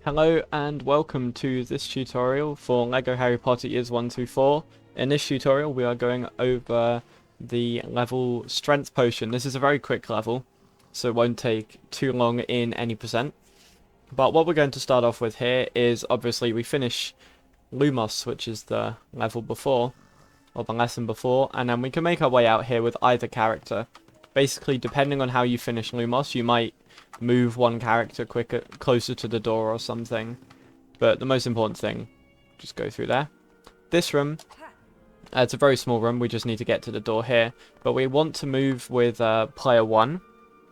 Hello and welcome to this tutorial for LEGO Harry Potter Years 1 through 4. In this tutorial we are going over the level Strength Potion. This is a very quick level, so it won't take too long in any percent. But what we're going to start off with here is obviously we finish Lumos, which is the level before, or the lesson before, and then we can make our way out here with either character. Basically, depending on how you finish Lumos, you might move one character closer to the door or something. But the most important thing, just go through there. This room, it's a very small room, we just need to get to the door here. But we want to move with player 1,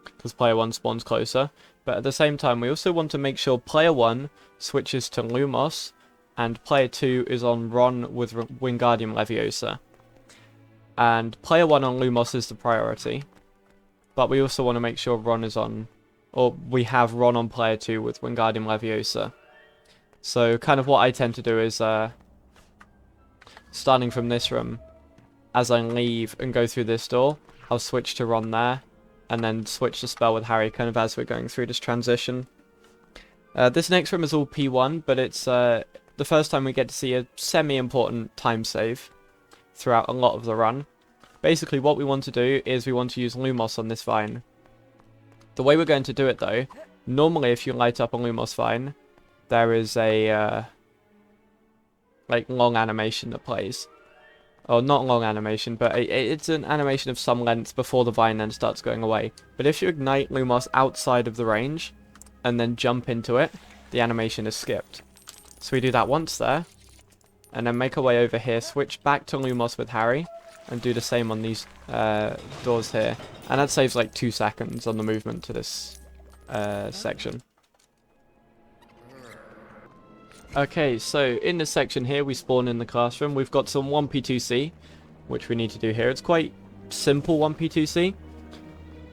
because player 1 spawns closer. But at the same time, we also want to make sure player 1 switches to Lumos, and player 2 is on Ron with Wingardium Leviosa. And player 1 on Lumos is the priority. But we also want to make sure Ron is on, or we have Ron on player 2 with Wingardium Leviosa. So kind of what I tend to do is, starting from this room, as I leave and go through this door, I'll switch to Ron there, and then switch the spell with Harry kind of as we're going through this transition. This next room is all P1, but it's the first time we get to see a semi-important time save throughout a lot of the run. Basically what we want to do is we want to use Lumos on this vine. The way we're going to do it though, normally if you light up a Lumos vine, there is a like long animation that plays. Or not long animation, but it's an animation of some length before the vine then starts going away. But if you ignite Lumos outside of the range, and then jump into it, the animation is skipped. So we do that once there, and then make our way over here, switch back to Lumos with Harry, and do the same on these doors here. And that saves like 2 seconds on the movement to this section. Okay, so in this section here we spawn in the classroom. We've got some 1P2C, which we need to do here. It's quite simple 1P2C,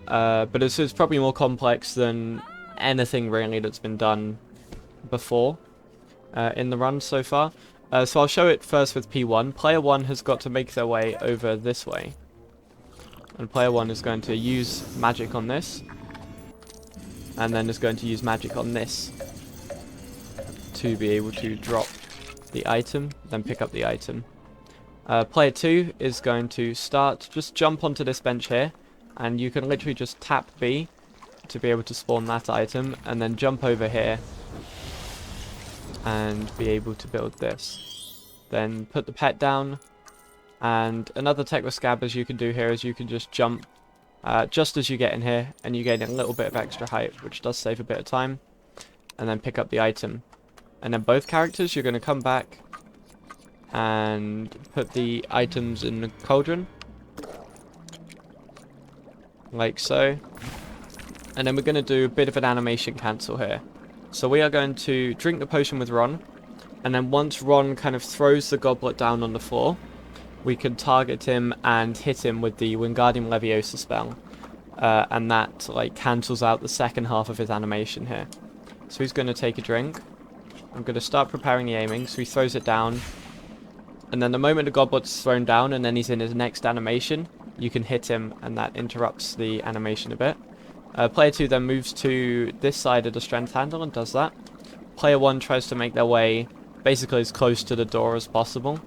but it's probably more complex than anything really that's been done before in the run so far. So I'll show it first with P1. Player 1 has got to make their way over this way. And player 1 is going to use magic on this. And then is going to use magic on this. To be able to drop the item, then pick up the item. Player 2 is going to just jump onto this bench here. And you can literally just tap B to be able to spawn that item. And then jump over here. And be able to build this. Then put the pet down, and another tech with scabbers you can do here is you can just jump just as you get in here, and you gain a little bit of extra height, which does save a bit of time, and then pick up the item. And then both characters, you're going to come back and put the items in the cauldron, like so, and then we're going to do a bit of an animation cancel here. So we are going to drink the potion with Ron, and then once Ron kind of throws the goblet down on the floor, we can target him and hit him with the Wingardium Leviosa spell. And that like cancels out the second half of his animation here. So he's going to take a drink. I'm going to start preparing the aiming, so he throws it down. And then the moment the goblet's thrown down and then he's in his next animation, you can hit him and that interrupts the animation a bit. Player 2 then moves to this side of the strength handle and does that. Player 1 tries to make their way basically as close to the door as possible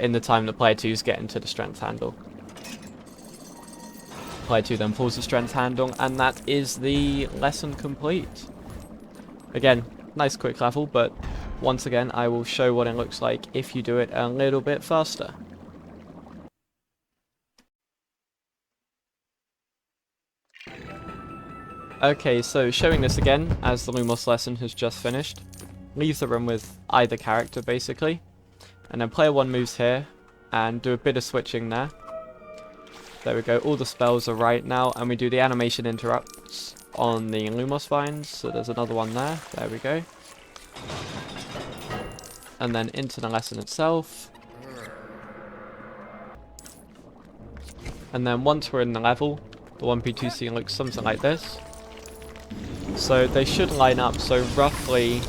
in the time that player 2 is getting to the strength handle. Player 2 then pulls the strength handle, and that is the lesson complete. Again, nice quick level, but once again I will show what it looks like if you do it a little bit faster. Okay, so showing this again, as the Lumos lesson has just finished. Leave the room with either character, basically. And then player 1 moves here, and do a bit of switching there. There we go, all the spells are right now, and we do the animation interrupts on the Lumos vines. So there's another one there we go. And then into the lesson itself. And then once we're in the level, the 1P2C looks something like this. So they should line up, so roughly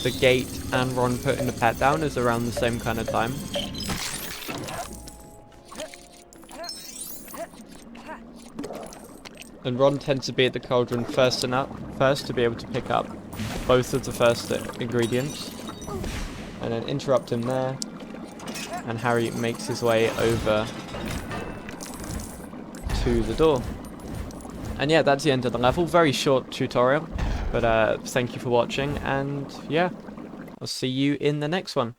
the gate and Ron putting the pet down is around the same kind of time. And Ron tends to be at the cauldron first to be able to pick up both of the first ingredients. And then interrupt him there. And Harry makes his way over to the door. And yeah, that's the end of the level. Very short tutorial. But thank you for watching. And yeah, I'll see you in the next one.